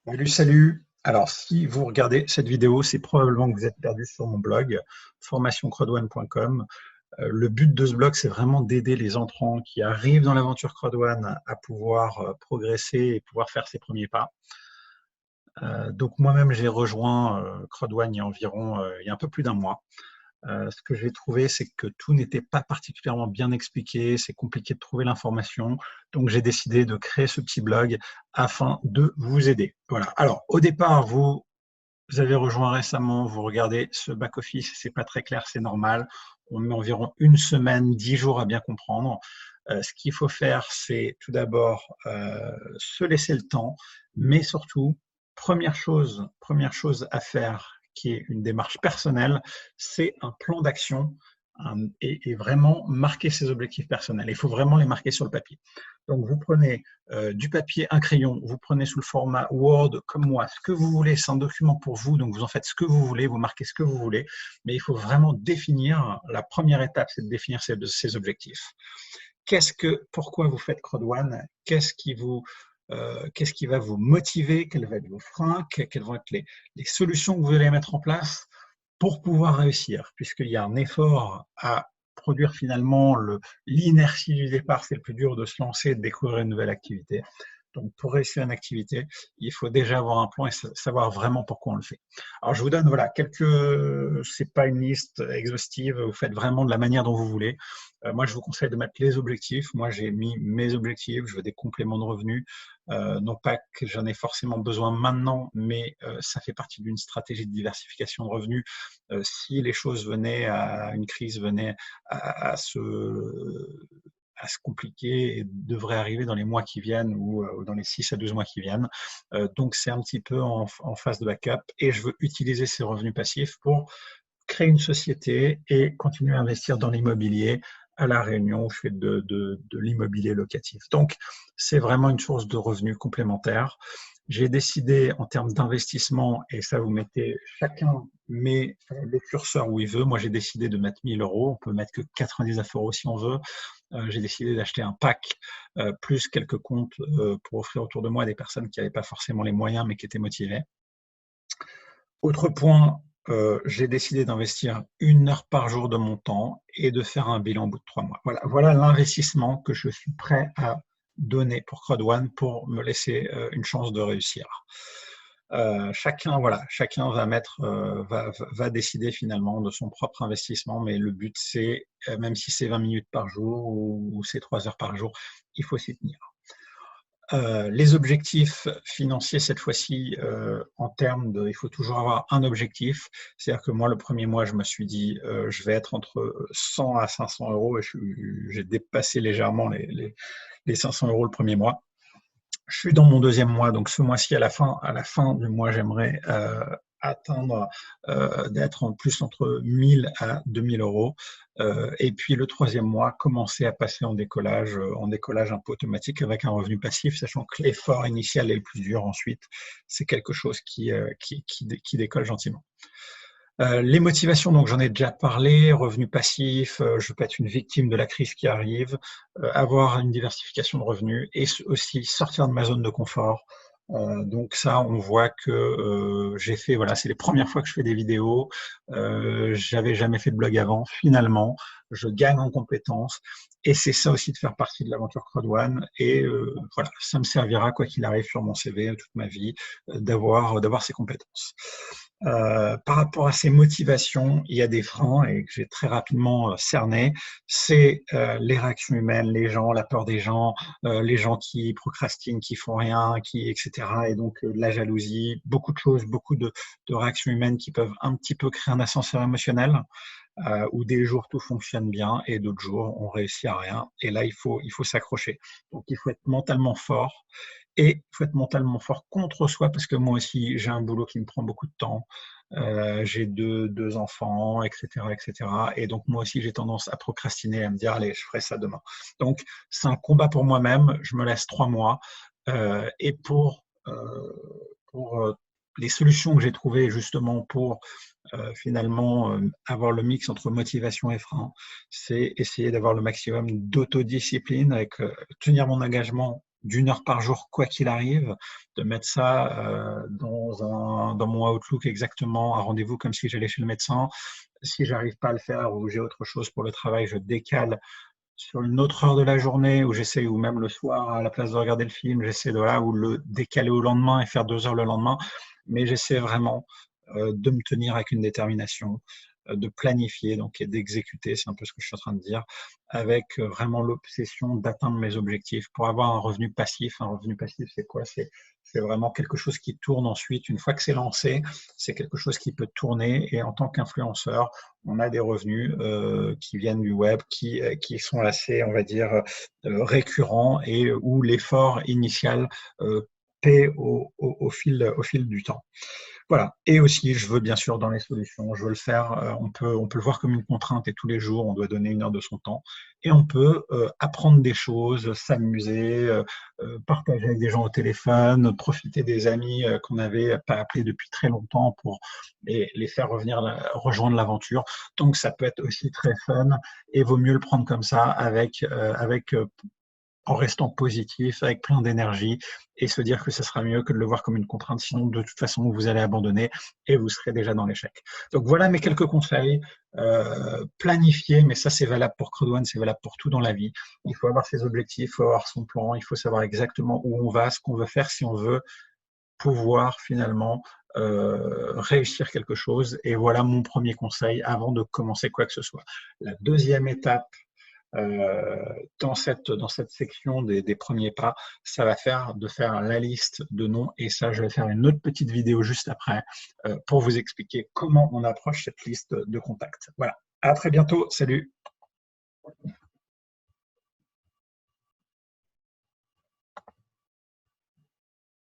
Salut, salut. Alors, si vous regardez cette vidéo, c'est probablement que vous êtes perdu sur mon blog formationcrowdone.com. Le but de ce blog, c'est vraiment d'aider les entrants qui arrivent dans l'aventure Crowdone à pouvoir progresser et pouvoir faire ses premiers pas. Donc, moi-même, j'ai rejoint Crowdone il y a un peu plus d'un mois. Ce que j'ai trouvé, c'est que tout n'était pas particulièrement bien expliqué, c'est compliqué de trouver l'information. Donc, j'ai décidé de créer ce petit blog afin de vous aider. Voilà. Alors, au départ, vous avez rejoint récemment, vous regardez ce back-office, c'est pas très clair, c'est normal. On met environ une semaine, 10 jours à bien comprendre. Ce qu'il faut faire, c'est tout d'abord se laisser le temps, mais surtout, première chose à faire, qui est une démarche personnelle, c'est un plan d'action et vraiment marquer ses objectifs personnels. Il faut vraiment les marquer sur le papier. Donc, vous prenez du papier, un crayon, vous prenez sous le format Word comme moi, ce que vous voulez, c'est un document pour vous, donc vous en faites ce que vous voulez, vous marquez ce que vous voulez, mais il faut vraiment définir, la première étape, c'est de définir ses objectifs. Pourquoi vous faites Crowd1? Qu'est-ce qui va vous motiver? Quels vont être vos freins? Quelles vont être les solutions que vous allez mettre en place pour pouvoir réussir, puisqu'il y a un effort à produire finalement l'inertie du départ, c'est le plus dur de se lancer et de découvrir une nouvelle activité. Donc, pour réussir une activité, il faut déjà avoir un plan et savoir vraiment pourquoi on le fait. Alors, je vous donne, voilà, c'est pas une liste exhaustive, vous faites vraiment de la manière dont vous voulez. Moi, je vous conseille de mettre les objectifs. Moi, j'ai mis mes objectifs, je veux des compléments de revenus. Non pas que j'en ai forcément besoin maintenant, mais ça fait partie d'une stratégie de diversification de revenus. Si les choses une crise venait à, à se à se compliquer et devrait arriver dans les mois qui viennent ou dans les 6 à 12 mois qui viennent. Donc, c'est un petit peu en phase de backup et je veux utiliser ces revenus passifs pour créer une société et continuer à investir dans l'immobilier à La Réunion où je fais de l'immobilier locatif. Donc, c'est vraiment une source de revenus complémentaire. J'ai décidé en termes d'investissement, et ça vous mettez, chacun met le curseur où il veut. Moi, j'ai décidé de mettre 1 000 euros. On peut mettre que 99 euros si on veut. J'ai décidé d'acheter un pack plus quelques comptes pour offrir autour de moi à des personnes qui n'avaient pas forcément les moyens mais qui étaient motivées. Autre point, j'ai décidé d'investir 1 heure par jour de mon temps et de faire un bilan au bout de 3 mois. Voilà l'investissement que je suis prêt à donner pour Crowd1 pour me laisser une chance de réussir. Chacun va décider finalement de son propre investissement, mais le but c'est, même si c'est 20 minutes par jour ou c'est 3 heures par jour, il faut s'y tenir. Les objectifs financiers cette fois-ci, il faut toujours avoir un objectif. C'est-à-dire que moi, le premier mois, je me suis dit, je vais être entre 100 à 500 euros et j'ai dépassé légèrement les 500 euros le premier mois. Je suis dans mon deuxième mois, donc ce mois-ci, à la fin du mois, j'aimerais atteindre d'être en plus entre 1000 à 2000 euros. Et puis le troisième mois, commencer à passer en décollage un peu automatique avec un revenu passif, sachant que l'effort initial est le plus dur. Ensuite, c'est quelque chose qui décolle gentiment. Les motivations, donc j'en ai déjà parlé, revenus passifs, je ne veux pas être une victime de la crise qui arrive, avoir une diversification de revenus et aussi sortir de ma zone de confort. Donc ça, on voit que j'ai fait, voilà, c'est les premières fois que je fais des vidéos. J'avais jamais fait de blog avant. Finalement, je gagne en compétences et c'est ça aussi de faire partie de l'aventure Crowd1. Et voilà, ça me servira quoi qu'il arrive sur mon CV toute ma vie d'avoir ces compétences. Par rapport à ces motivations, il y a des freins et que j'ai très rapidement cerné. C'est les réactions humaines, les gens, la peur des gens, les gens qui procrastinent, qui font rien, etc. Et donc la jalousie, beaucoup de choses, beaucoup de réactions humaines qui peuvent un petit peu créer un ascenseur émotionnel où des jours tout fonctionne bien et d'autres jours on réussit à rien. Et là, il faut s'accrocher. Donc il faut être mentalement fort. Et il faut être mentalement fort contre soi parce que moi aussi, j'ai un boulot qui me prend beaucoup de temps. J'ai deux enfants, etc., etc. Et donc moi aussi, j'ai tendance à procrastiner, à me dire, allez, je ferai ça demain. Donc c'est un combat pour moi-même. Je me laisse 3 mois. Et pour les solutions que j'ai trouvées justement pour finalement avoir le mix entre motivation et frein, c'est essayer d'avoir le maximum d'autodiscipline avec tenir mon engagement d'une heure par jour, quoi qu'il arrive, de mettre ça dans mon Outlook exactement, un rendez-vous comme si j'allais chez le médecin. Si j'arrive pas à le faire ou j'ai autre chose pour le travail, je décale sur une autre heure de la journée où j'essaie, ou même le soir à la place de regarder le film, j'essaie de là ou le décaler au lendemain et faire 2 heures le lendemain. Mais j'essaie vraiment de me tenir avec une détermination, de planifier donc et d'exécuter, c'est un peu ce que je suis en train de dire, avec vraiment l'obsession d'atteindre mes objectifs pour avoir un revenu passif. Un revenu passif, c'est quoi? C'est vraiment quelque chose qui tourne ensuite. Une fois que c'est lancé, c'est quelque chose qui peut tourner. Et en tant qu'influenceur, on a des revenus qui viennent du web, qui sont assez, on va dire, récurrents et où l'effort initial paie au fil du temps. Voilà. Et aussi, je veux bien sûr dans les solutions, je veux le faire. On peut le voir comme une contrainte et tous les jours, on doit donner une heure de son temps. Et on peut apprendre des choses, s'amuser, partager avec des gens au téléphone, profiter des amis qu'on n'avait pas appelés depuis très longtemps pour les faire rejoindre l'aventure. Donc ça peut être aussi très fun et vaut mieux le prendre comme ça avec en restant positif, avec plein d'énergie, et se dire que ce sera mieux que de le voir comme une contrainte, sinon de toute façon vous allez abandonner et vous serez déjà dans l'échec. Donc voilà mes quelques conseils. Planifier, mais ça c'est valable pour Crowd1, c'est valable pour tout dans la vie. Il faut avoir ses objectifs, il faut avoir son plan, il faut savoir exactement où on va, ce qu'on veut faire si on veut pouvoir finalement réussir quelque chose. Et voilà mon premier conseil avant de commencer quoi que ce soit. La deuxième étape dans cette section des premiers pas, ça va faire de faire la liste de noms, et ça, je vais faire une autre petite vidéo juste après pour vous expliquer comment on approche cette liste de contacts. Voilà. À très bientôt. Salut.